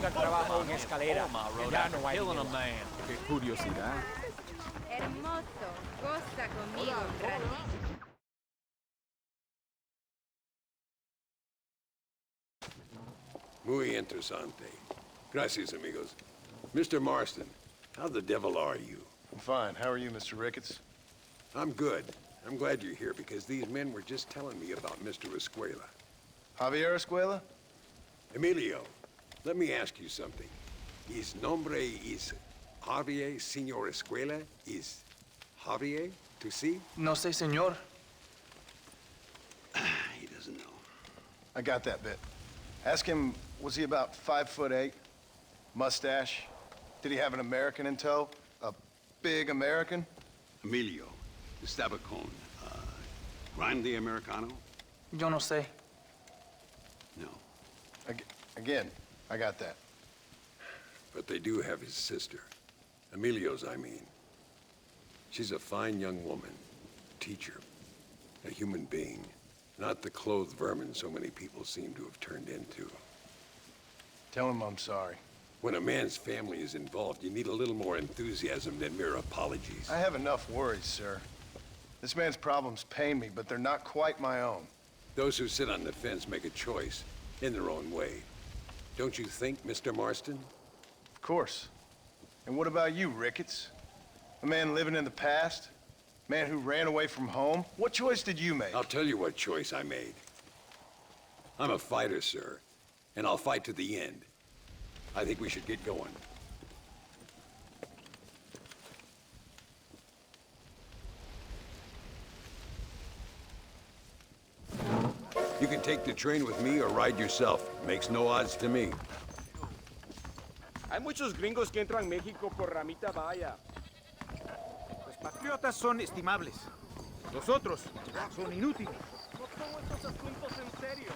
buscan trabajo en escalera. Ya no hay Killing a dinero. man. Qué curiosidad. Hermoso, goza conmigo un ratito. Muy interesante. Gracias, amigos. Mr. Marston, how the devil are you? I'm fine. How are you, Mr. Ricketts? I'm good. I'm glad you're here because these men were just telling me about Mr. Escuela. Javier Escuela? Emilio, let me ask you something. His nombre is Javier Señor Escuela? Is Javier to see? No sé, señor. He doesn't know. I got that bit. Ask him, was he about 5'8"? Mustache? Did he have an American in tow? A big American? Emilio, estaba con, grande americano? Yo no sé. No. Again, I got that. But they do have his sister. Emilio's, I mean. She's a fine young woman. Teacher. A human being. Not the clothed vermin so many people seem to have turned into. Tell him I'm sorry. When a man's family is involved, you need a little more enthusiasm than mere apologies. I have enough worries, sir. This man's problems pain me, but they're not quite my own. Those who sit on the fence make a choice, in their own way. Don't you think, Mr. Marston? Of course. And what about you, Ricketts? A man living in the past? Man who ran away from home? What choice did you make? I'll tell you what choice I made. I'm a fighter, sir, and I'll fight to the end. I think we should get going. You can take the train with me or ride yourself. Makes no odds to me. Hay muchos gringos que entran a México por ramita vaya. Los patriotas son estimables. Los otros son inútiles. No tomo estos asuntos en serio.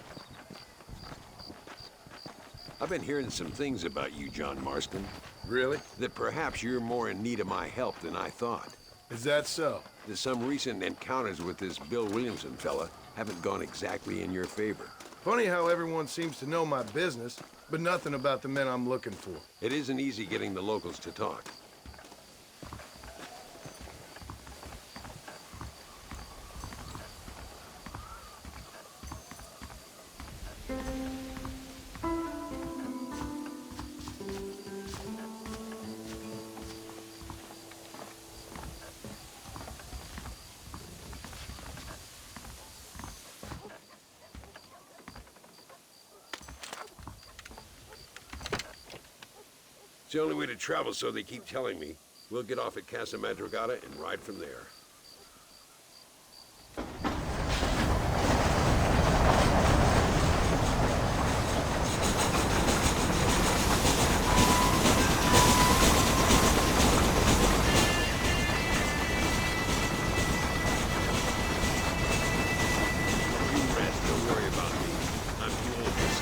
I've been hearing some things about you, John Marston. Really? That perhaps you're more in need of my help than I thought. Is that so? That some recent encounters with this Bill Williamson fella haven't gone exactly in your favor. Funny how everyone seems to know my business, but nothing about the men I'm looking for. It isn't easy getting the locals to talk. It's the only way to travel, so they keep telling me. We'll get off at Casa Madrugada and ride from there. You rest, don't worry about me. I'm the oldest.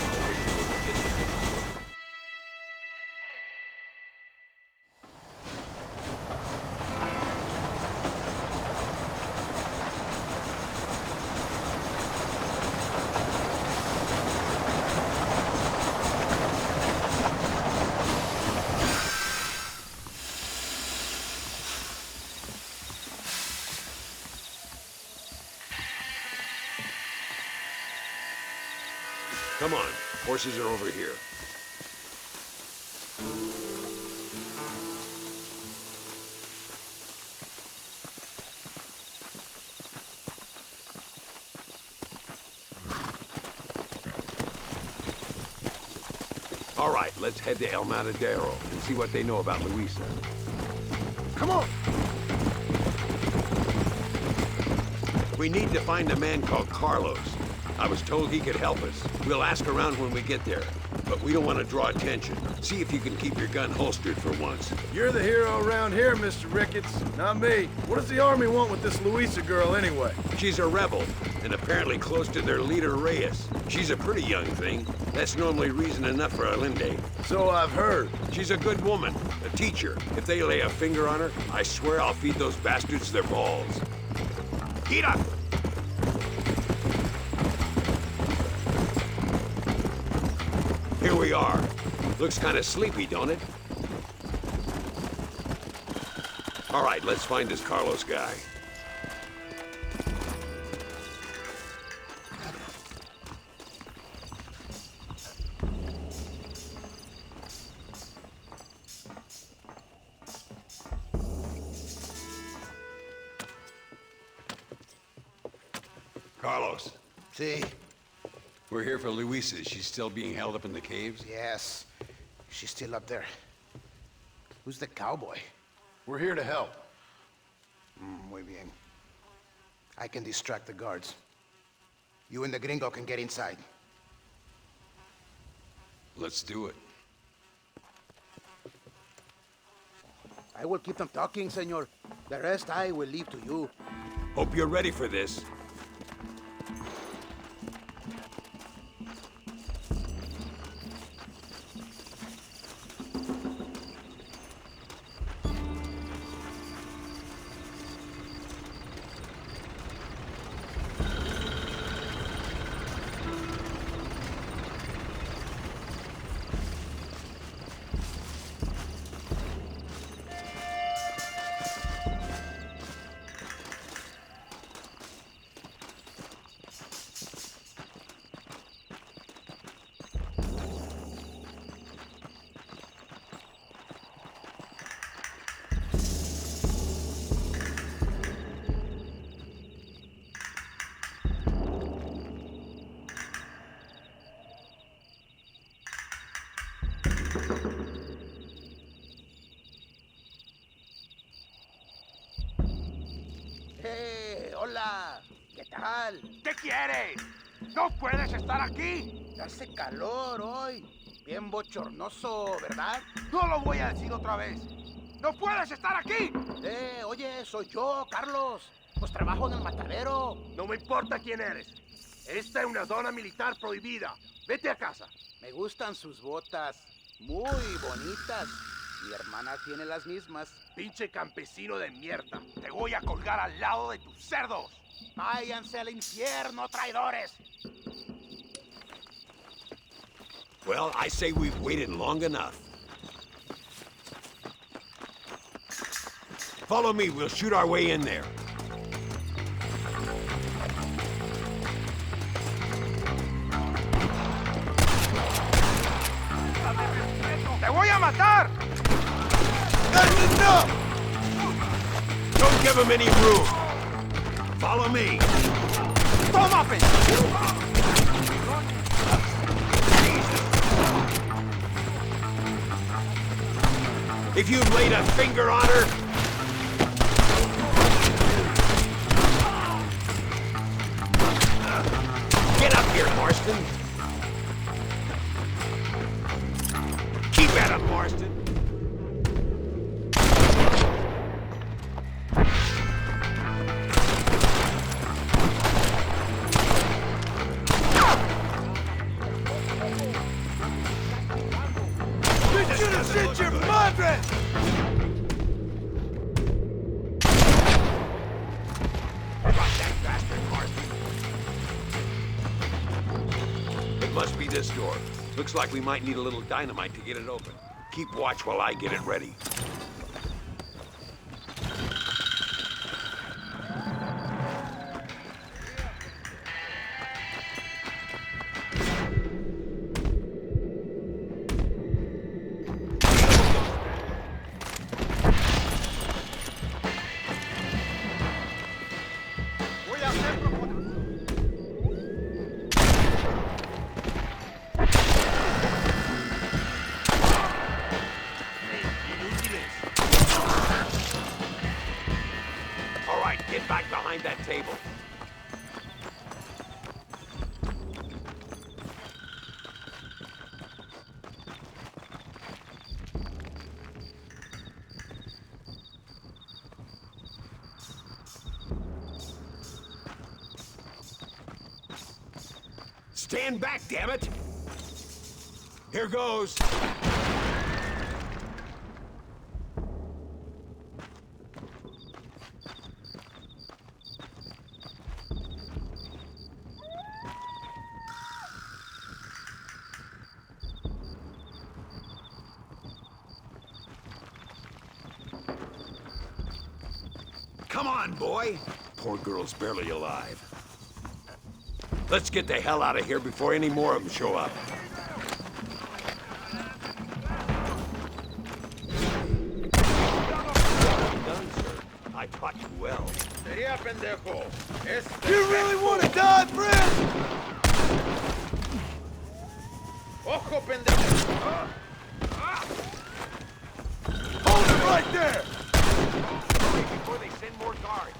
I'll wait till we get there. Come on, horses are over here. All right, let's head to El Matadero and see what they know about Luisa. Come on! We need to find a man called Carlos. I was told he could help us. We'll ask around when we get there, but we don't want to draw attention. See if you can keep your gun holstered for once. You're the hero around here, Mr. Ricketts, not me. What does the army want with this Luisa girl anyway? She's a rebel, and apparently close to their leader, Reyes. She's a pretty young thing. That's normally reason enough for Allende. So I've heard. She's a good woman, a teacher. If they lay a finger on her, I swear I'll feed those bastards their balls. Gira! Here we are. Looks kind of sleepy, don't it? All right, let's find this Carlos guy. Carlos. See, We're here for Luisa. She's still being held up in the caves? yes. She's still up there. Who's the cowboy? We're here to help. Muy bien. I can distract the guards. You and the gringo can get inside. Let's do it. I will keep them talking, senor. The rest I will leave to you. Hope you're ready for this. ¡Hey! ¡Hola! ¿Qué tal? ¿Qué quieres? ¡No puedes estar aquí! Hace calor hoy. Bien bochornoso, ¿verdad? No lo voy a decir otra vez. ¡No puedes estar aquí! Oye, soy yo, Carlos. Pues trabajo en el matadero. No me importa quién eres. Esta es una zona militar prohibida. Vete a casa. Me gustan sus botas. Muy bonitas. Mi hermana tiene las mismas. Pinche campesino de mierda. Te voy a colgar al lado de tus cerdos. Váyanse al infierno, traidores. Well, I say we've waited long enough. Follow me, we'll shoot our way in there. ¡Te voy a matar! That's enough! Don't give him any room. Follow me. ¡Toma, pendejo! If you've laid a finger on her... Get up here, Marston. Keep at him, Marston. Shit your madre! Drop that bastard, Marston. It must be this door. Looks like we might need a little dynamite to get it open. Keep watch while I get it ready. Voy a hacerlo con... All right, get back behind that table. Stand back, damn it! Here goes. Come on, boy. Poor girl's barely alive. Let's get the hell out of here before any more of them show up. Well done, sir. I taught you well. Sería pendejo. You really want to die, friend? Ojo, pendejo. Hold it right there! Hurry before they send more guards.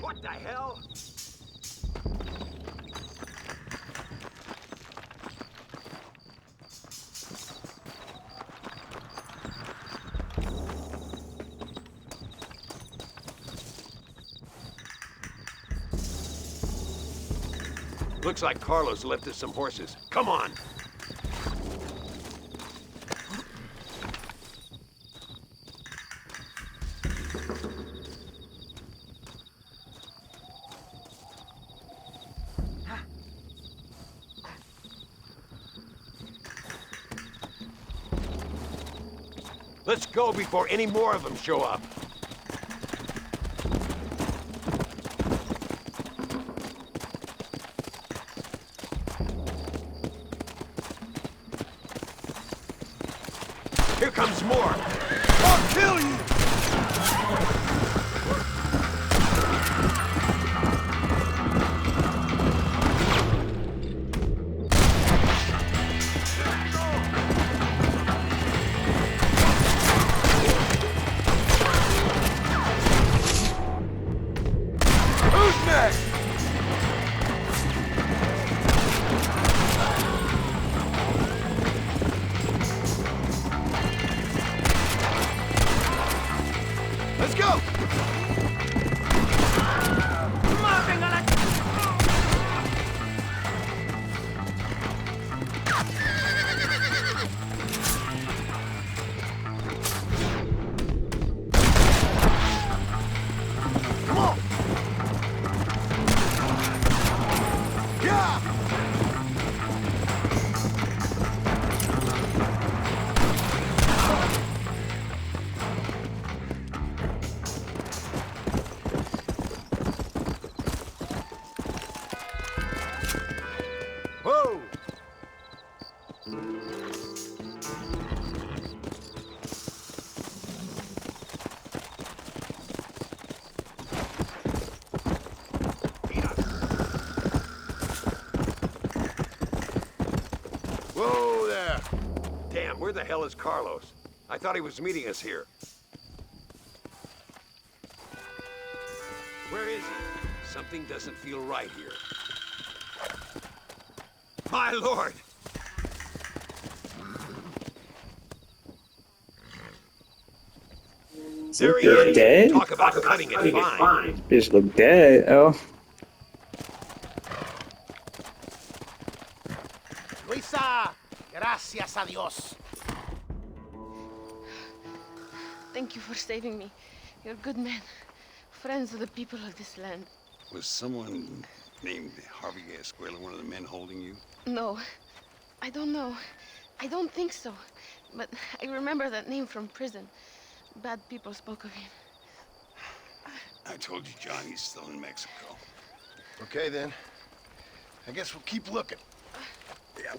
What the hell? Looks like Carlos left us some horses. Come on! Let's go before any more of them show up. Here comes more. I'll kill you! Who's next? Let's go! Come on! Yeah! Whoa! Whoa there! Damn, where the hell is Carlos? I thought he was meeting us here. Where is he? Something doesn't feel right here. My lord! There he They're is. dead? Talk about cutting it fine. Bitch look dead. Oh. Luisa, gracias a Dios. Thank you for saving me. You're good men. Friends of the people of this land. Was someone named Harvey Escuela one of the men holding you? No, I don't know. I don't think so. But I remember that name from prison. Bad people spoke of him. I told you Johnny's still in Mexico. Okay, then. I guess we'll keep looking. Yeah.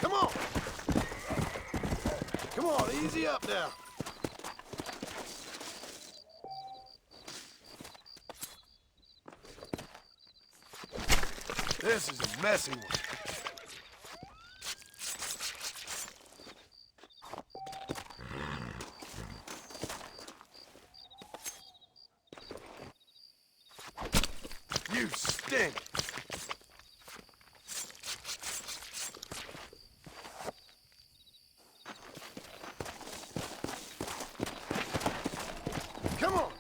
Come on! Come on, easy up now. This is a messy one. You stink. Come on.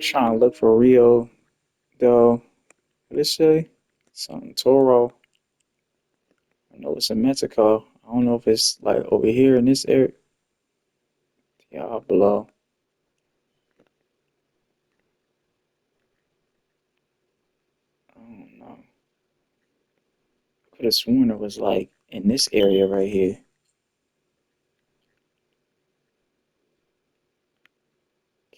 Trying to look for Rio, though. What did it say? Something Toro. I know it's in Mexico. I don't know if it's like over here in this area. Y'all below. I don't know. Could have sworn it was like in this area right here.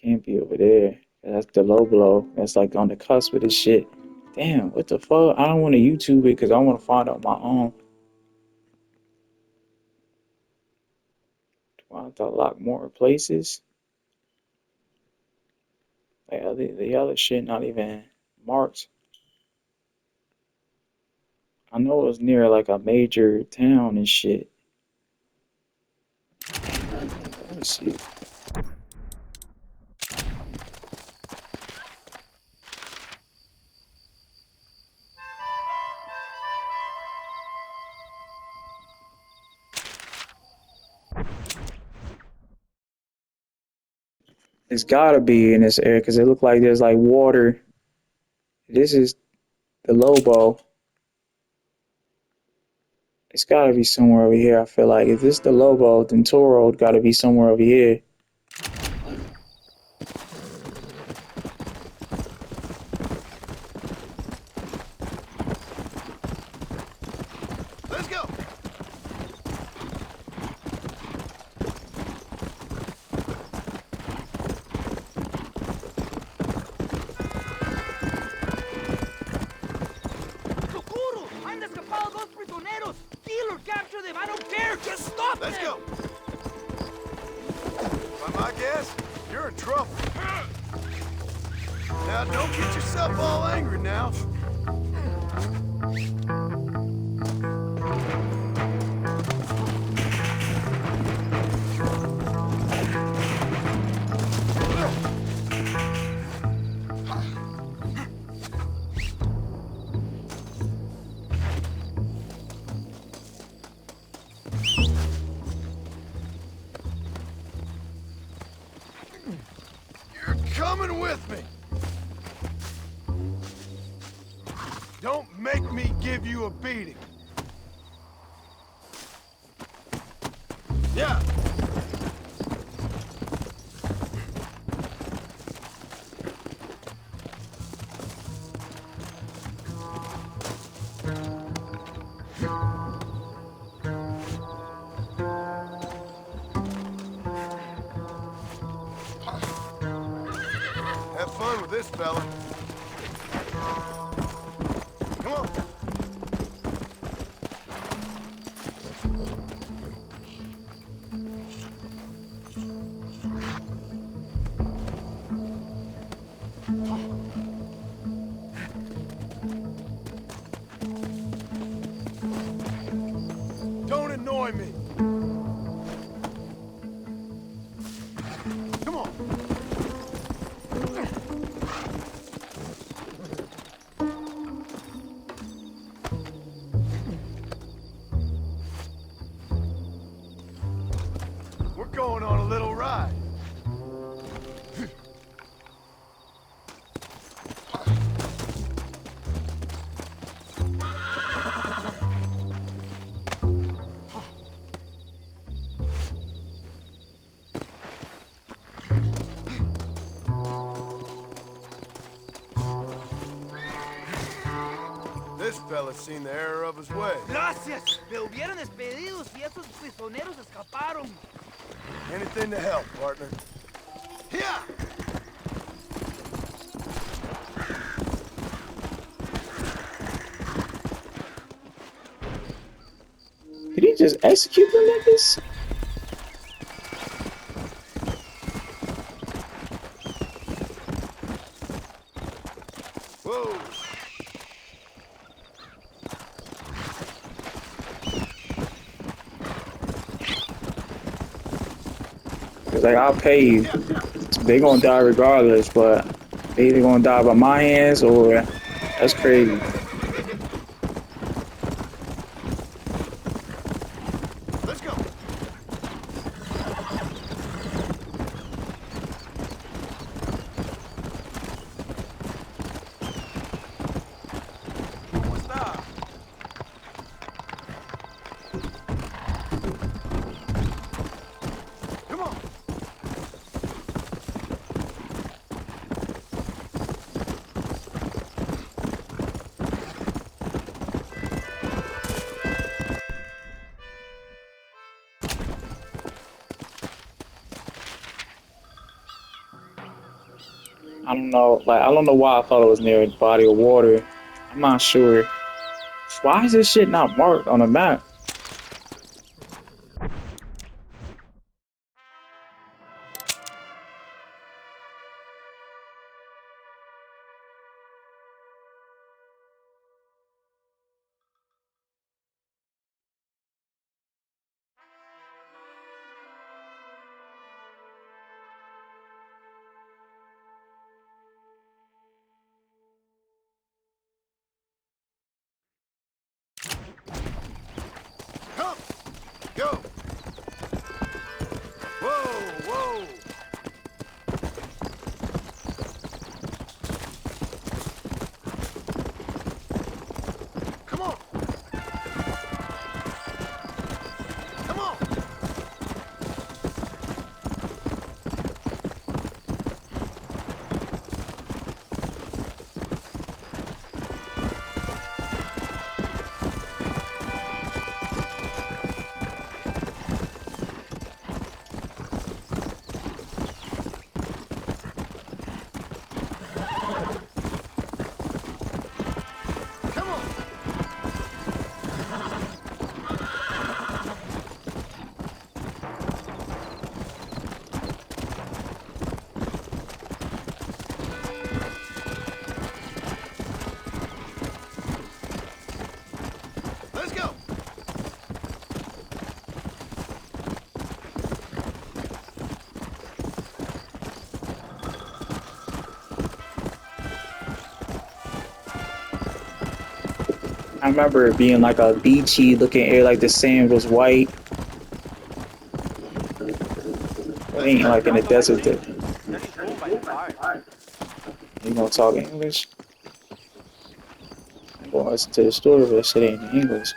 Can't be over there. That's the low blow. That's like on the cusp of this shit. Damn, what the fuck? I don't want to YouTube it because I want to find out my own. Do I have to lock more places? Like the other shit not even marked. I know it was near like a major town and shit. Let me see. It's gotta be in this area because it looked like there's like water. This is the Lobo. It's gotta be somewhere over here. I feel like if this is the Lobo, then Toro gotta be somewhere over here. Let's go. ¡Socorro! ¡Han escapado dos prisioneros! ¡Dealer, capture them! I don't care! Just stop them! Let's go. By my guess, you're in trouble. Now, don't get yourself all angry now. You're coming with me. Don't make me give you a beating. Yeah. Have fun with this, fella. Come on. Don't annoy me. Come on. We're going on a little ride. this fella's seen the error of his way. Gracias. Me hubieran despedido si esos prisioneros escaparon. Anything to help, partner. Here! Did he just execute the niggas? Whoa! Cause like I'll pay you. They gonna die regardless, but they either gonna die by my hands or that's crazy. Let's go! What's that? Come on! I don't know, like I don't know why I thought it was near a body of water. I'm not sure. Why is this shit not marked on the map? Come! Go! Whoa! Whoa! Come on! Come on! Come on! Let's go! I remember it being like a beachy looking area, like the sand was white. It ain't like in the desert that you gonna talk English. I'm gonna listen to the story, but shit ain't in English.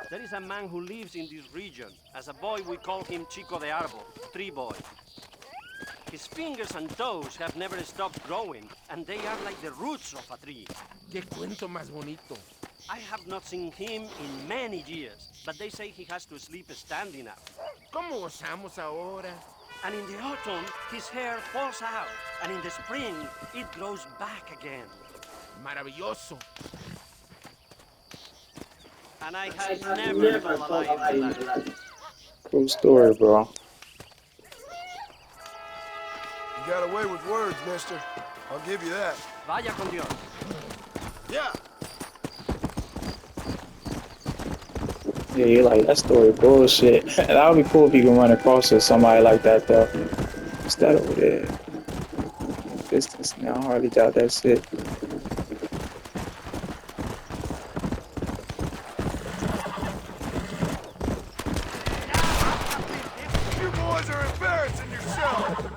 There is a man who lives in this region. As a boy, we call him Chico de Árbol, tree boy. His fingers and toes have never stopped growing, and they are like the roots of a tree. Qué cuento más bonito. I have not seen him in many years, but they say he has to sleep standing up. ¿Cómo gozamos ahora? And in the autumn, his hair falls out, and in the spring, it grows back again. Maravilloso. And I have never felt alive in that. Cool story, bro. You got away with words, mister. I'll give you that. Vaya con Dios. Yeah! Yeah, you're like, that story bullshit. That would be cool if you can run across with somebody like that, though. What's that over there? Distance now, I hardly doubt that shit. You boys are embarrassing yourselves!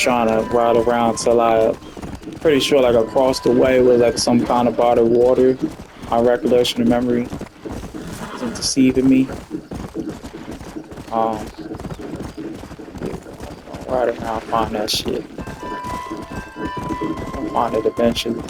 trying to ride around till pretty sure like across the way was like some kind of body of water. My recollection and memory isn't deceiving me. I'll ride around, find that shit. I'll find it eventually.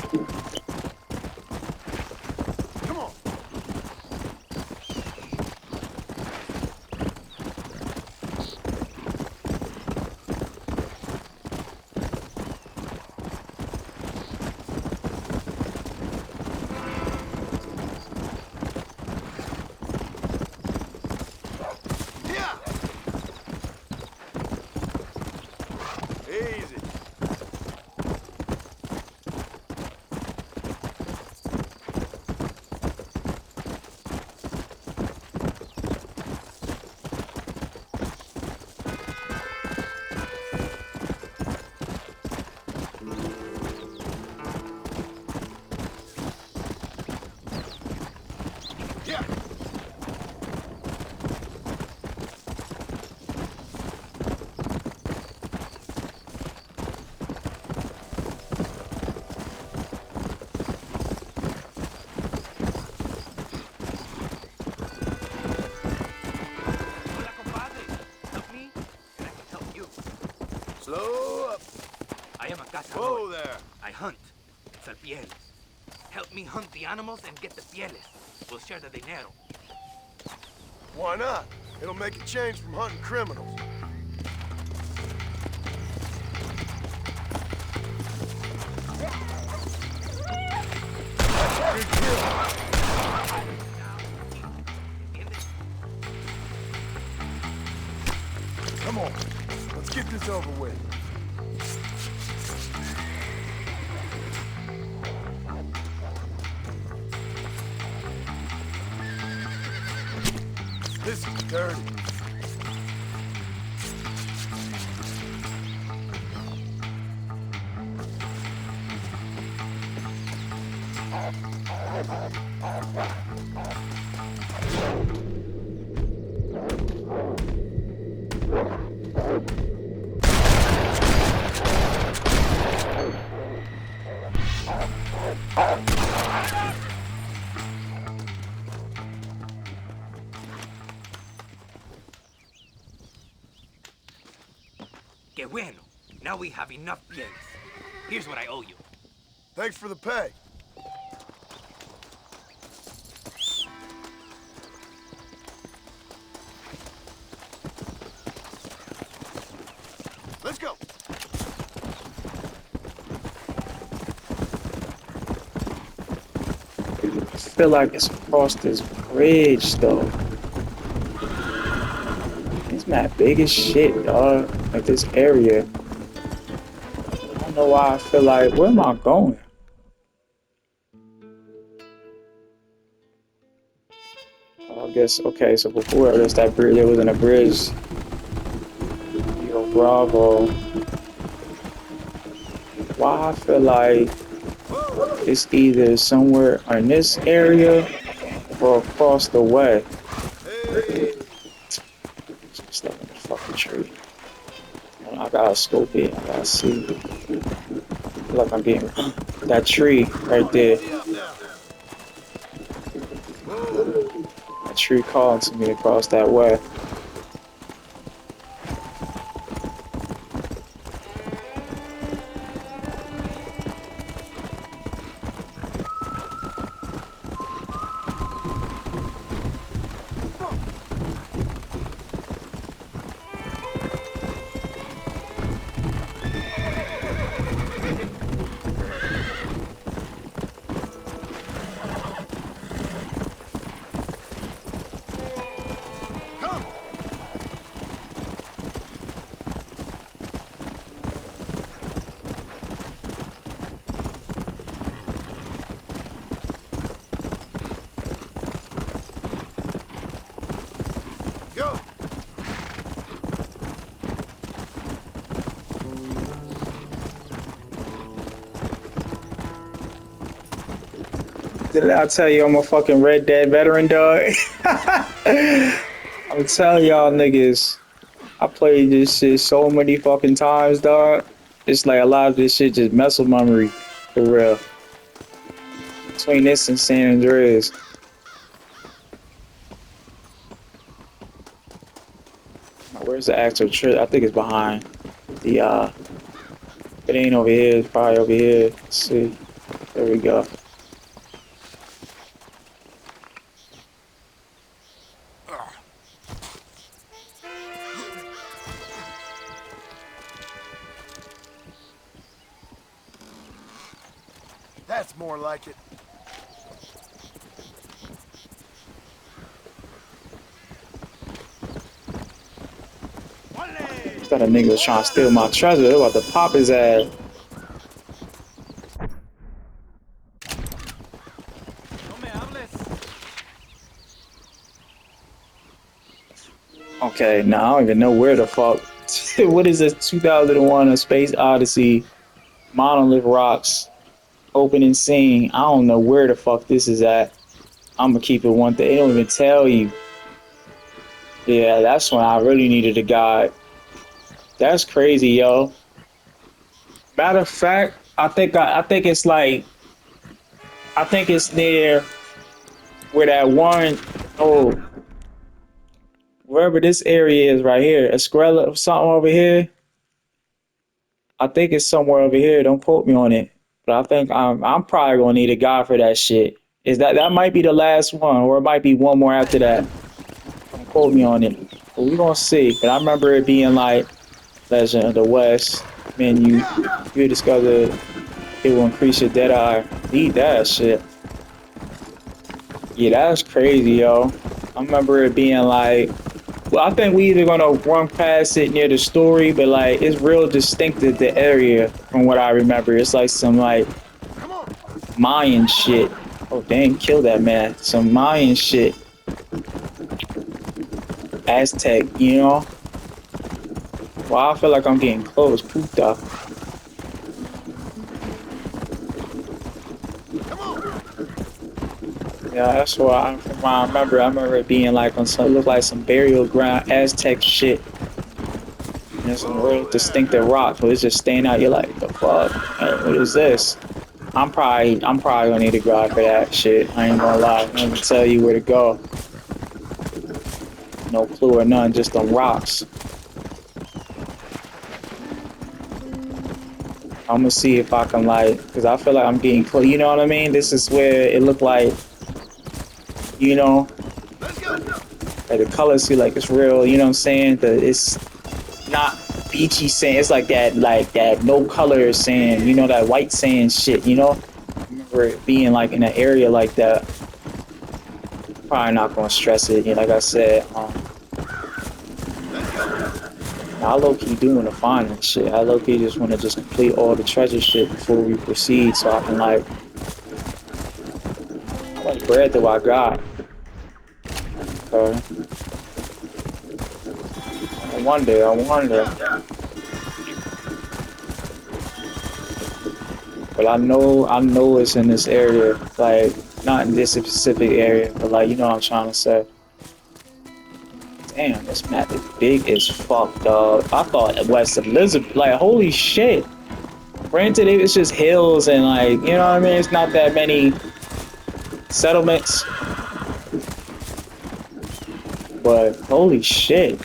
Slow up. I am a cazador. Whoa there. I hunt. Serpieles. Help me hunt the animals and get the pieles. We'll share the dinero. Why not? It'll make a change from hunting criminals. That's a good kill. Come on. Let's get this over with. This is dirty. Que bueno. Now we have enough pieles. Here's what I owe you. Thanks for the pay. Let's go. I feel like it's across this bridge though. It's mad big as shit, dog. Like this area. I don't know why I feel like, where am I going? I guess, okay, so before there's that bridge, there wasn't a bridge. Yo, Bravo. Why I feel like it's either somewhere in this area or across the way. Just stuck in the fucking tree. I gotta scope it, I gotta see. I feel like I'm getting that tree right there. That tree calling to me across that way. Did I tell you I'm a fucking Red Dead veteran, dog? I'm telling y'all niggas, I played this shit so many fucking times, dog. It's like a lot of this shit just muscle memory for real. Between this and San Andreas. Where's the actual trip? I think it's behind the if it ain't over here, it's probably over here. Let's see. There we go. That's more like it. That a nigga was trying to steal my treasure. They about to pop his ass. Okay, now I don't even know where the fuck. What is this? 2001: A Space Odyssey, Monolith Rocks, opening scene. I don't know where the fuck this is at. I'm gonna keep it one thing. They don't even tell you. Yeah, that's when I really needed a guide. That's crazy, yo. Matter of fact, I think it's like, I think it's near where that one, oh, wherever this area is right here, Escuela or something over here. I think it's somewhere over here. Don't quote me on it, but I think I'm probably gonna need a guide for that shit. Is that might be the last one, or it might be one more after that. Don't quote me on it, but we gonna see. But I remember it being like Legend of the West. Man, you discover it will increase your dead eye. Need that shit. Yeah, that's crazy, yo. I remember it being like, well, I think we either gonna run past it near the story, but like it's real distinctive, the area from what I remember. It's like some like Mayan shit. Oh dang, kill that man. Some Mayan shit. Aztec, you know? Well, I feel like I'm getting close. Puta. Yeah, that's what I remember. I remember it being like on some, it looked like some burial ground Aztec shit. And there's some real distinctive rocks, but it's just staying out. You're like, the fuck? What is this? I'm probably gonna need a guide for that shit. I ain't gonna lie. I'm gonna tell you where to go. No clue or none, just them rocks. I'm gonna see if I can like, cause I feel like I'm getting close. You know what I mean? This is where it looked like, you know, like the colors see like it's real. You know what I'm saying? It's not beachy sand. It's like that no color sand. You know, that white sand shit. You know, I remember it being like in an area like that. Probably not gonna stress it. You know, like I said, I low-key do want to find that shit. I low-key just want to just complete all the treasure shit before we proceed, so I can like, how much bread do I got? Okay. I wonder. But I know it's in this area, like, not in this specific area, but like, you know what I'm trying to say. Damn, this map is big as fuck, dog. I thought West Elizabeth, like, holy shit. Granted, it's just hills and like, you know what I mean? It's not that many settlements. But holy shit.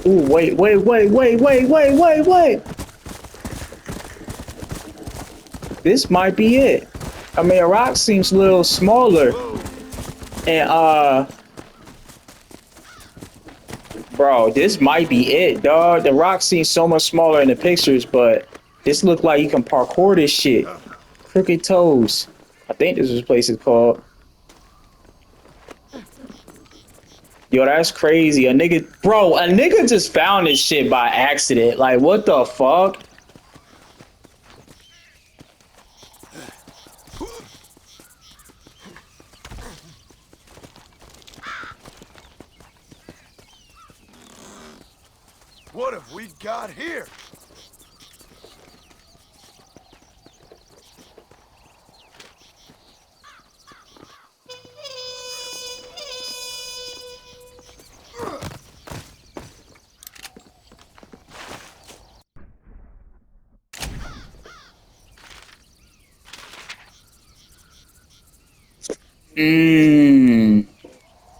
Ooh, wait. This might be it. I mean, a rock seems a little smaller. And, bro, this might be it, dog. The rock seems so much smaller in the pictures, but this look like you can parkour this shit. Crooked Toes. I think this is what this place is called. Yo, that's crazy. A nigga just found this shit by accident. Like, what the fuck? What have we got here?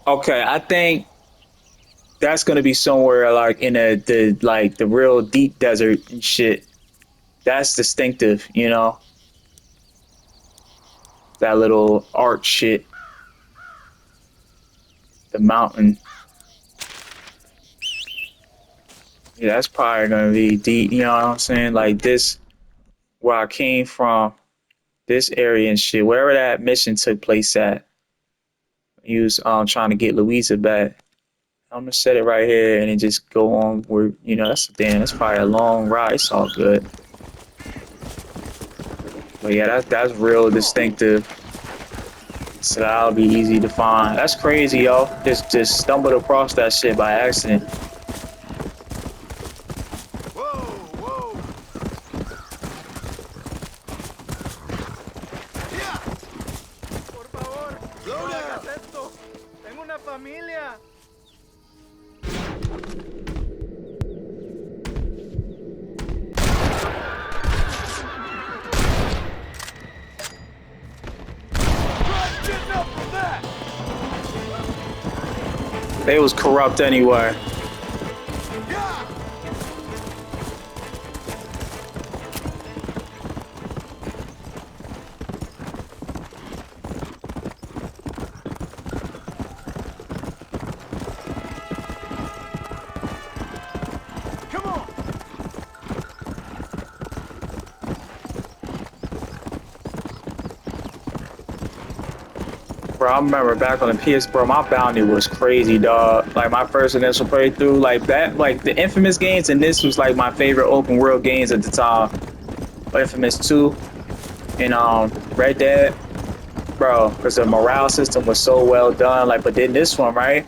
Okay, I think that's gonna be somewhere like in the real deep desert and shit. That's distinctive, you know? That little arch shit. The mountain. Yeah, that's probably gonna be deep, you know what I'm saying? Like this where I came from, this area and shit, wherever that mission took place at. He was trying to get Louisa back. I'm gonna set it right here and then just go on where you know that's probably a long ride. It's all good. But yeah, that's real distinctive. So that'll be easy to find. That's crazy, yo. Just stumbled across that shit by accident. They was corrupt anyway. Bro, I remember back on the PS, bro, my bounty was crazy, dog. Like my first initial playthrough, like that, like the Infamous games, and this was like my favorite open world games at the time. Infamous 2 and Red Dead, bro, because the morale system was so well done. Like, but then this one, right?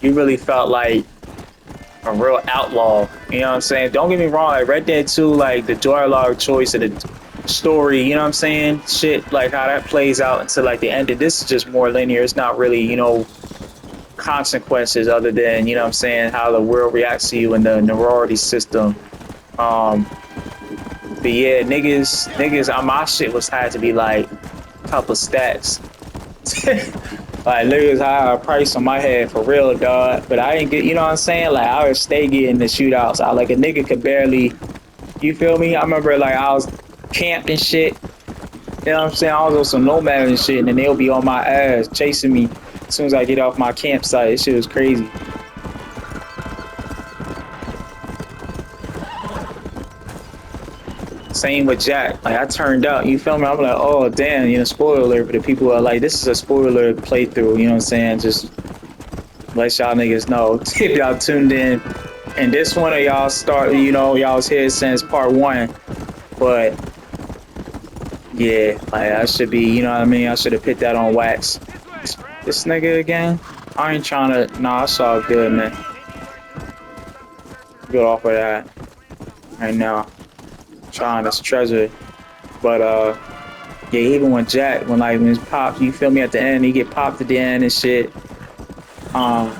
You really felt like a real outlaw. You know what I'm saying? Don't get me wrong, like Red Dead 2, like the dialogue choice of the story, you know what I'm saying? Shit, like how that plays out until like the end. This is just more linear. It's not really, you know, consequences other than, you know what I'm saying, how the world reacts to you in the neurality system. But yeah, niggas, my shit was had to be like a couple stats. Like niggas had a price on my head for real, dog. But I didn't get, you know what I'm saying? Like I would stay getting the shootouts. I like a nigga could barely, you feel me? I remember like I was camped and shit. You know what I'm saying? I was on some nomad and shit, and then they'll be on my ass chasing me as soon as I get off my campsite. This shit was crazy. Same with Jack. Like I turned out, you feel me? I'm like, oh damn, you know, spoiler alert for the people who are like, this is a spoiler playthrough, you know what I'm saying? Just let y'all niggas know if y'all tuned in. And this one of y'all start, you know, y'all was here since part 1. But yeah, like I should be, you know what I mean? I should have put that on wax. This nigga again? I ain't trying to, nah, it's all good, man. Good off of that right now. Trying this treasure. But yeah, even when Jack, when it's popped, you feel me, at the end, he get popped at the end and shit. By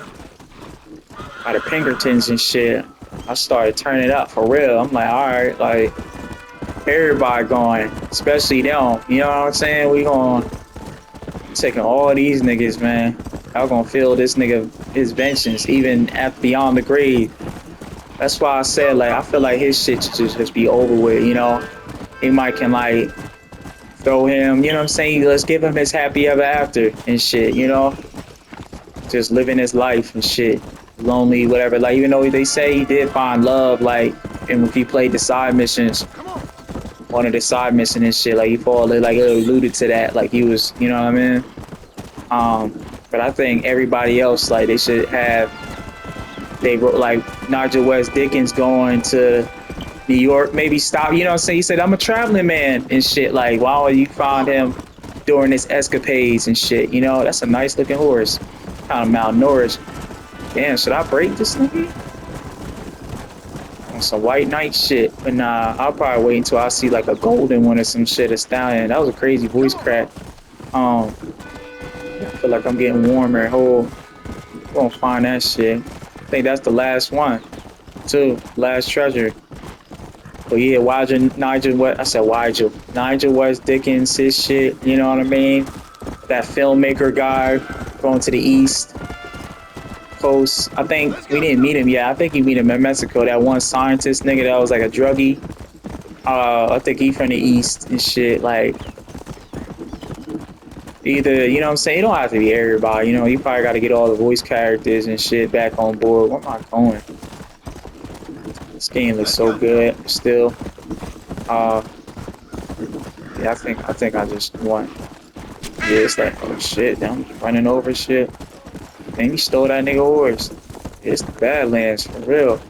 the Pinkertons and shit. I started turning it up for real. I'm like, alright, like everybody going, especially them, you know what I'm saying? We going taking all these niggas, man. Y'all gonna feel this nigga, his vengeance, even after beyond the grave. That's why I said, like, I feel like his shit should just be over with, you know? He might can, like, throw him, you know what I'm saying? Let's give him his happy ever after and shit, you know? Just living his life and shit. Lonely, whatever. Like, even though they say he did find love, like, and if he played the side missions, one of the side missions and shit, like, he like, it alluded to that, like, he was, you know what I mean? But I think everybody else, like, they should have, they wrote, like, Nigel West Dickens going to New York, maybe stop, you know what I'm saying? He said, I'm a traveling man and shit. Like, why would you find him during his escapades and shit? You know, that's a nice looking horse. Kind of malnourished. Damn, should I break this nigga? On some white knight shit. But nah, I'll probably wait until I see like a golden one or some shit. A stallion. That was a crazy voice crack. I feel like I'm getting warmer. Hold. Gonna find that shit. I think that's the last one. Too. Last treasure. But yeah, Nigel West Dickens, his shit, you know what I mean? that filmmaker guy going to the East Coast. I think we didn't meet him yet. I think you meet him in Mexico. That one scientist nigga that was like a druggie. I think he from the East and shit. Like, either, you know what I'm saying? You don't have to be everybody, you know, you probably got to get all the voice characters and shit back on board. Where am I going? This game looks so good still. Yeah, I think I just want. Yeah, it's like, oh shit, I'm running over shit. Damn, you stole that nigga horse. It's the Badlands for real.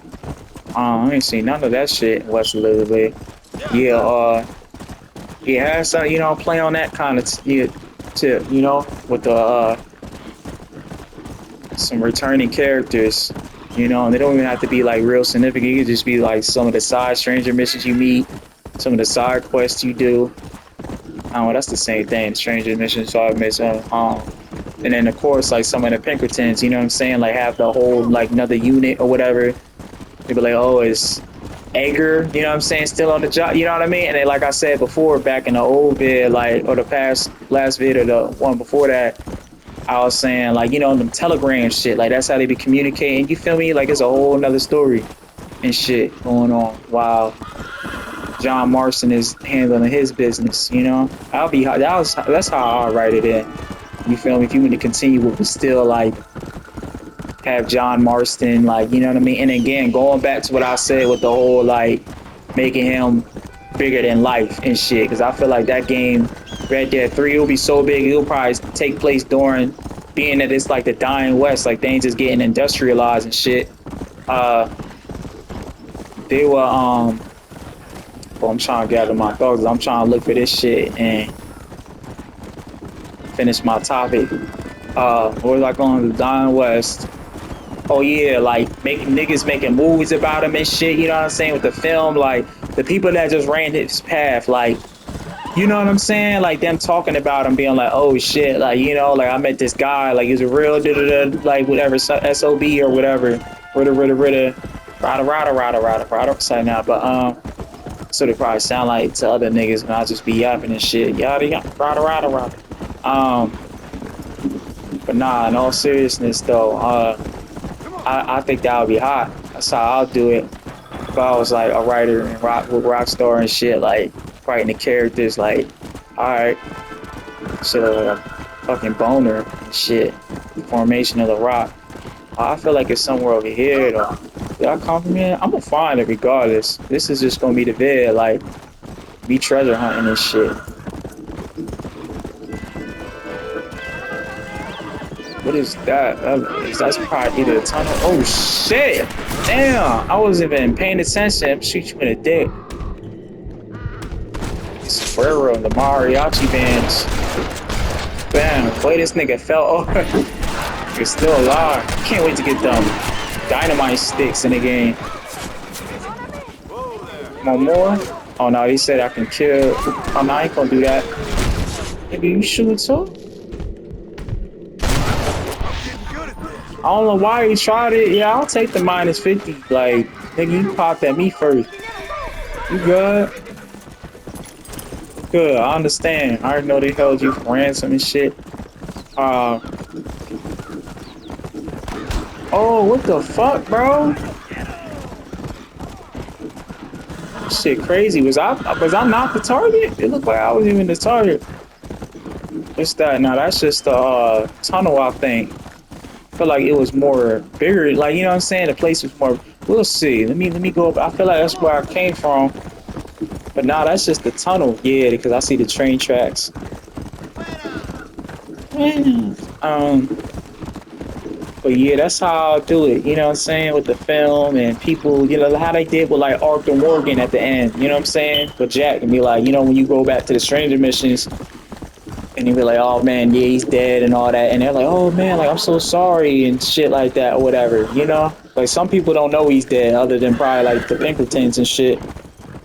I ain't seen none of that shit in West Elizabeth. Yeah, he has some, you know, play on that kind of tip, you know, with the some returning characters, you know, and they don't even have to be like real significant. You could just be like some of the side stranger missions you meet, some of the side quests you do. Oh, that's the same thing. Stranger missions, side mission. And then of course, like some of the Pinkertons, you know what I'm saying? Like have the whole like another unit or whatever. They be like, oh, it's Edgar, you know what I'm saying, still on the job, you know what I mean? And then, like I said before, back in the old vid, like, or the last vid or the one before that, I was saying, like, you know, them telegram shit, like, that's how they be communicating, you feel me? Like, it's a whole nother story and shit going on while John Marston is handling his business, you know? That's how I'll write it in, you feel me? If you want to continue with it, still, like, have John Marston, like, you know what I mean? And again, going back to what I said with the whole, like, making him bigger than life and shit, because I feel like that game, Red Dead 3, will be so big, it'll probably take place during, being that it's like the dying West, like things just getting industrialized and shit. They were, well, I'm trying to gather my thoughts, I'm trying to look for this shit and finish my topic. What was I going to the dying West? Oh yeah, like niggas making movies about him and shit, you know what I'm saying, with the film, like the people that just ran his path, like, you know what I'm saying, like them talking about him, being like, oh shit, like, you know, like I met this guy, like he's a real like whatever, SOB or whatever, rada, say now, but so they probably sound like to other niggas, and I'll just be yapping and shit, yada, rada. But nah, in all seriousness though, I think that would be hot. That's how I'll do it. If I was like a writer and Rockstar and shit, like writing the characters, like, alright, shit, like a fucking boner and shit. The formation of the rock. I feel like it's somewhere over here though. Did I compliment? I'm gonna find it regardless. This is just gonna be the vid, like, be treasure hunting and shit. What is that? That's probably either a tunnel. Oh shit! Damn! I wasn't even paying attention. Shoot you in the dick. Ferrero and the mariachi bands. Bam! Boy, this nigga fell over. He's still alive. Can't wait to get them dynamite sticks in the game. One more? Oh no, he said I can kill. Oh no, I ain't gonna do that. Maybe you shoot too? I don't know why he tried it. Yeah, I'll take the -50. Like, nigga, you popped at me first. You good? Good, I understand. I already know they held you for ransom and shit. Oh, what the fuck, bro? Shit crazy. Was I not the target? It looked like I was even the target. What's that? Now that's just the tunnel, I think. I feel like it was more bigger, like, you know what I'm saying, the place was more, we'll see, let me go up. I feel like that's where I came from, but nah, that's just the tunnel. Yeah, because I see the train tracks. But yeah, that's how I'll do it, you know what I'm saying, with the film and people, you know, how they did with like Arthur Morgan at the end, you know what I'm saying, with Jack, and be like, you know, when you go back to the stranger missions, and you be like, oh man, yeah, he's dead and all that. And they're like, oh man, like, I'm so sorry and shit like that or whatever, you know? Like, some people don't know he's dead other than probably like the Pinkertons and shit.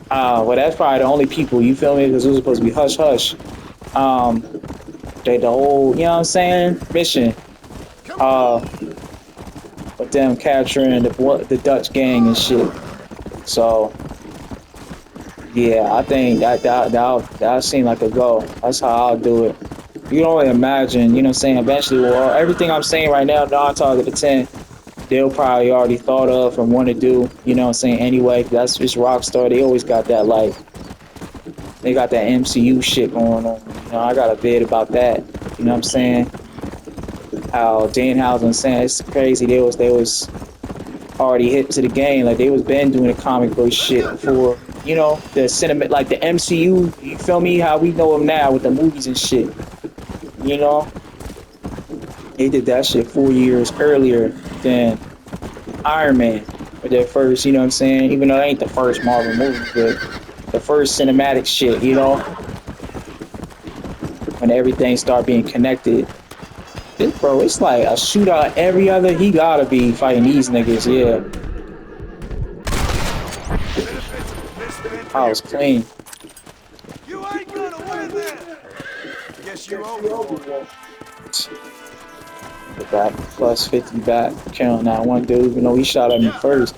Well, that's probably the only people, you feel me? Because it was supposed to be hush hush. The whole, you know what I'm saying, mission. With them capturing the Dutch gang and shit. So, yeah, I think that seemed like a go. That's how I'll do it. You can only imagine, you know what I'm saying? Eventually, well, everything I'm saying right now, non-target to 10, they'll probably already thought of and want to do, you know what I'm saying? Anyway, that's just Rockstar. They always got that, like, they got that MCU shit going on. You know, I got a vid about that. You know what I'm saying? How Danhausen saying it's crazy. They was already hit to the game. Like they was been doing the comic book shit before. You know, the cinema, like the MCU. You feel me? How we know them now with the movies and shit. You know, they did that shit 4 years earlier than Iron Man with their first. You know what I'm saying? Even though it ain't the first Marvel movie, but the first cinematic shit. You know, when everything started being connected. Bro, it's like a shootout every other. He gotta be fighting these niggas, yeah. I was clean. You ain't gonna win this! Guess you owe. The back plus 50 back, killing that one dude, even though he shot at me first.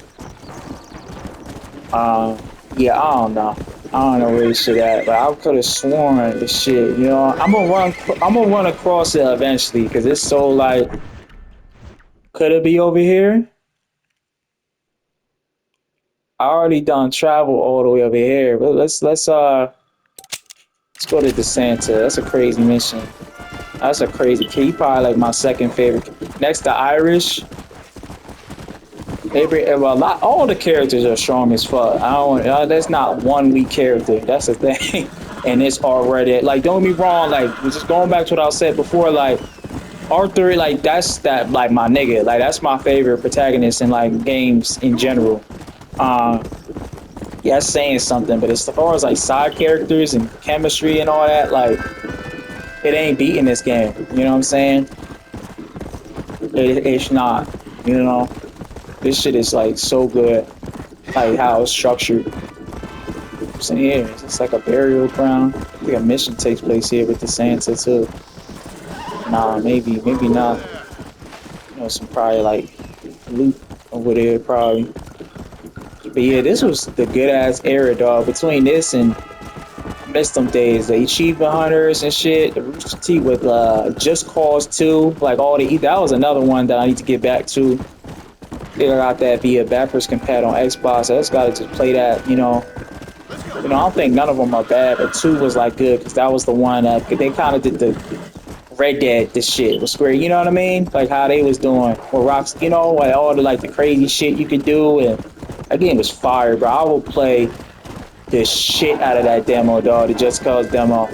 Yeah, I don't know. I don't know where this shit at, but I could have sworn the shit. You know, I'm gonna run across it eventually because it's so like. Could it be over here? I already done travel all the way over here, but let's go to DeSanta. That's a crazy mission. That's a crazy kid. He probably like my second favorite. Next to Irish. All the characters are strong as fuck. There's not one weak character. That's the thing. And it's already like don't get me wrong, like just going back to what I said before, like Arthur, like that's that like my nigga. Like that's my favorite protagonist in like games in general. Yeah, that's saying something, but as far as like side characters and chemistry and all that, like it ain't beating this game. You know what I'm saying? It's not. You know, this shit is like so good, like how it's structured. So yeah, it's like a burial ground. I think a mission takes place here with the Santa too. Nah, maybe not. You know, some probably like loot over there probably. But yeah, this was the good ass era, dog. Between this and missed them days, the Achievement Hunters and shit, the Rooster Teeth with Just Cause 2, like all the that was another one that I need to get back to. They got that via backwards compat on Xbox. I just gotta just play that, you know. I don't think none of them are bad, but 2 was like good because that was the one that they kind of did the Red Dead. This shit was great, you know what I mean? Like how they was doing with rocks, you know, like all the like the crazy shit you could do, and that game was fire, bro. I will play the shit out of that demo, dog. The Just Cause demo.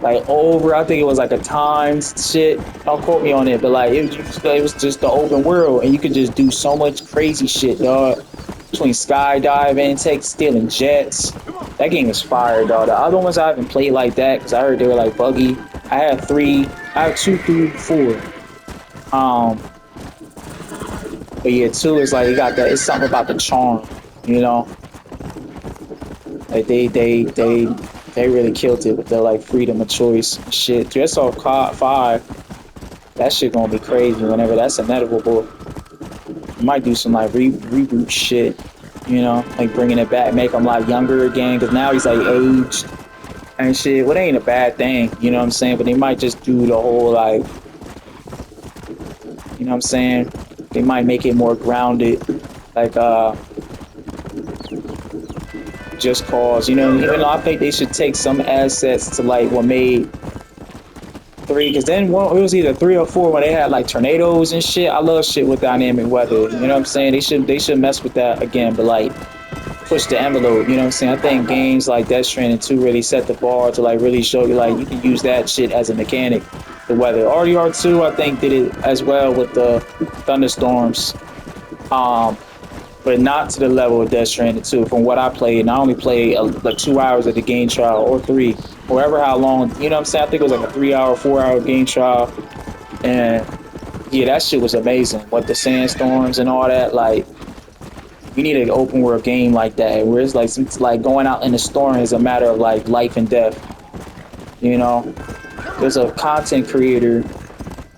Like I think it was like a Times shit. Don't quote me on it, but like it was just the open world, and you could just do so much crazy shit, dog. Between skydiving, stealing jets. That game is fire, dog. The other ones I haven't played like that because I heard they were like buggy. I have 2, 3, 4. But yeah, 2 is like you got that. It's something about the charm, you know. Like they really killed it with the like freedom of choice and shit. Just off COD 5, that shit gonna be crazy whenever that's inevitable. Might do some like reboot shit, you know, like bringing it back, make him like younger again, because now he's like aged and shit. Well, it ain't a bad thing, you know what I'm saying? But they might just do the whole like, you know what I'm saying? They might make it more grounded, like Just Cause, you know. Even though I think they should take some assets to like what made 3, because then it was either 3 or 4 when they had like tornadoes and shit. I love shit with dynamic weather, you know what I'm saying? They should mess with that again, but like push the envelope, you know what I'm saying? I think games like Death Stranding 2 really set the bar to like really show you like you can use that shit as a mechanic, the weather. RDR2 I think did it as well with the thunderstorms, but not to the level of Death Stranding 2 from what I played. And I only played like 2 hours of the game trial or 3, wherever how long, you know what I'm saying? I think it was like a 3-hour, 4-hour game trial. And yeah, that shit was amazing. With the sandstorms and all that, like we need an open world game like that, where it's like going out in the storm is a matter of like life and death. You know, there's a content creator.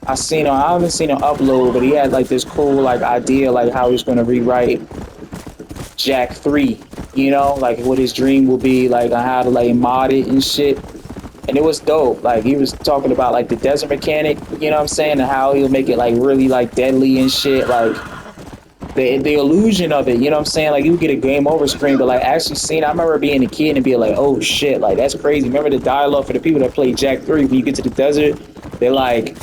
I haven't seen him upload, but he had like this cool like idea like how he's gonna rewrite Jack 3. You know, like what his dream will be, like on how to like mod it and shit. And it was dope. Like, he was talking about like the desert mechanic, you know what I'm saying, and how he'll make it like really like deadly and shit. Like the illusion of it, you know what I'm saying? Like, you would get a game over screen, but like actually seeing, I remember being a kid and being like, oh shit, like that's crazy. Remember the dialogue for the people that play Jack 3, when you get to the desert, they're like,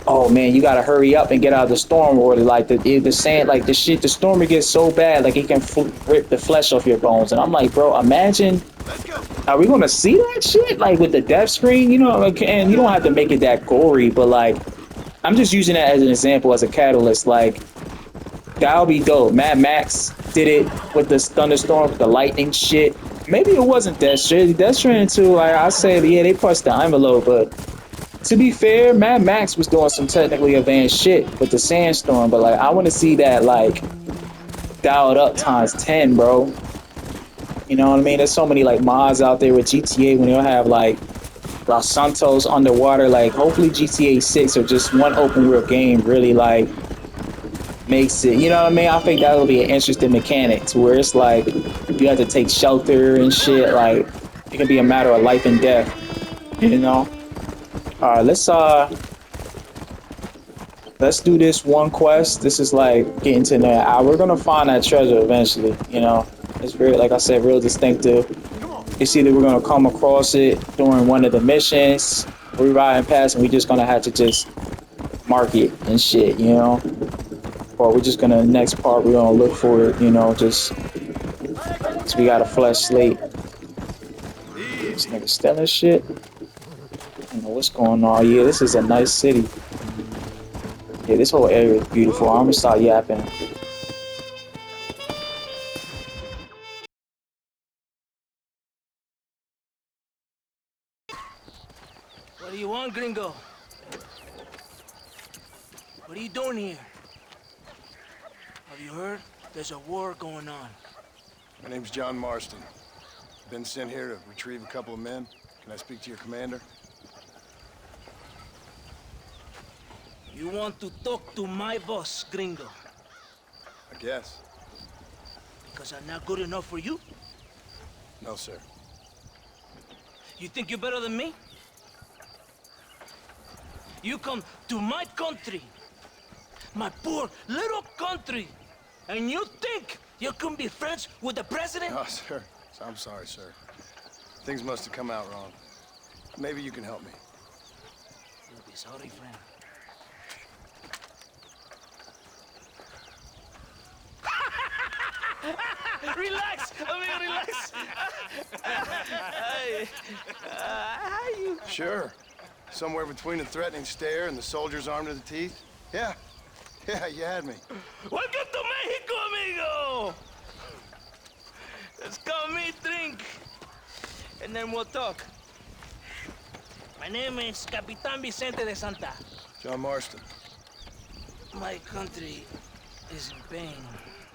oh man, you gotta hurry up and get out of the storm, or like the sand, like the shit, the storm would get so bad, like it can rip the flesh off your bones. And I'm like, bro, imagine, are we gonna see that shit like with the death screen? You know, like, and you don't have to make it that gory, but like, I'm just using that as an example, as a catalyst. Like, that would be dope. Mad Max did it with the thunderstorm, with the lightning shit. Maybe it wasn't Death Stranding. Death Stranding too, like I said, yeah, they pushed the envelope, but to be fair, Mad Max was doing some technically advanced shit with the sandstorm, but like I want to see that like dialed up times 10, bro. You know what I mean? There's so many like mods out there with GTA when they'll have like Los Santos underwater. Like, hopefully GTA 6 or just one open world game really like makes it, you know what I mean? I think that'll be an interesting mechanic to where it's like you have to take shelter and shit. Like, it can be a matter of life and death, you know? All right, let's do this one quest. This is like getting to know. We're gonna find that treasure eventually. You know, it's very, like I said, real distinctive. It's either we're gonna come across it during one of the missions, we're riding past, and we're just gonna have to just mark it and shit. You know, or we're just gonna next part we're gonna look for it. You know, just so we got a fresh slate. This nigga stealing shit. I don't know what's going on. Yeah, this is a nice city. Yeah, this whole area is beautiful. I'm gonna start yapping. What do you want, gringo? What are you doing here? Have you heard? There's a war going on. My name's John Marston. Been sent here to retrieve a couple of men. Can I speak to your commander? You want to talk to my boss, gringo? I guess. Because I'm not good enough for you? No, sir. You think you're better than me? You come to my country, my poor little country, and you think you can be friends with the president? No, sir. I'm sorry, sir. Things must have come out wrong. Maybe you can help me. You'll be sorry, friend. Relax, amigo, relax. How you? Sure. Somewhere between a threatening stare and the soldier's armed to the teeth? Yeah. Yeah, you had me. Welcome to Mexico, amigo! Let's come meet, drink, and then we'll talk. My name is Capitan Vicente de Santa. John Marston. My country is in pain,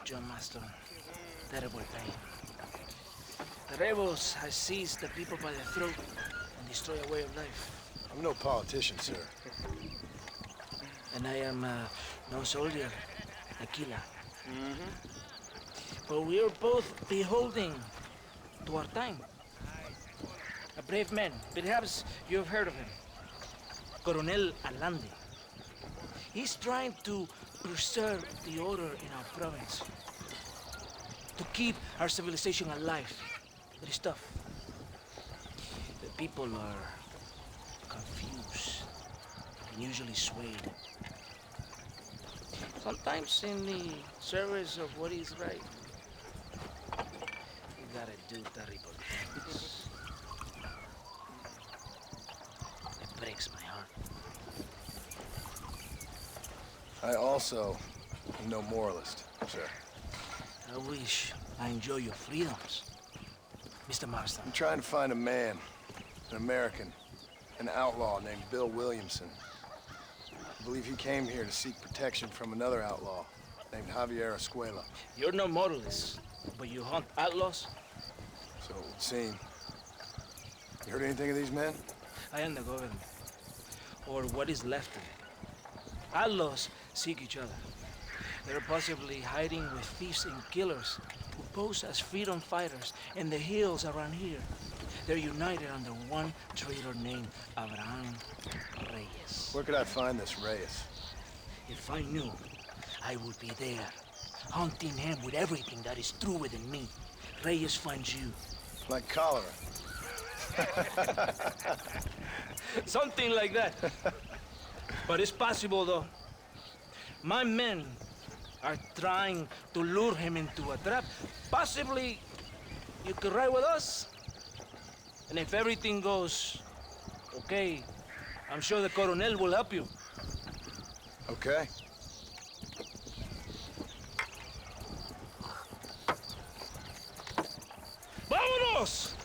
John Marston. Terrible pain. The rebels have seized the people by the throat and destroy a way of life. I'm no politician, sir. And I am no soldier, Aquila. But we are both beholding to our time. A brave man, perhaps you have heard of him. Coronel Allende. He's trying to preserve the order in our province. To keep our civilization alive. But it's tough. The people are confused and usually swayed. Sometimes in the service of what is right, you gotta do terrible things. It breaks my heart. I also am no moralist, sir. I wish I enjoy your freedoms, Mr. Marston. I'm trying to find a man, an American, an outlaw named Bill Williamson. I believe he came here to seek protection from another outlaw named Javier Escuela. You're no moralist, but you hunt outlaws? So it would seem. You heard anything of these men? I am the government, or what is left of it. Outlaws seek each other. They're possibly hiding with thieves and killers who pose as freedom fighters in the hills around here. They're united under one traitor named Abraham Reyes. Where could I find this Reyes? If I knew, I would be there, hunting him with everything that is true within me. Reyes finds you. Like cholera. Something like that. But it's possible, though. My men are trying to lure him into a trap. Possibly, you could ride with us. And if everything goes okay, I'm sure the Coronel will help you. Okay. ¡Vámonos!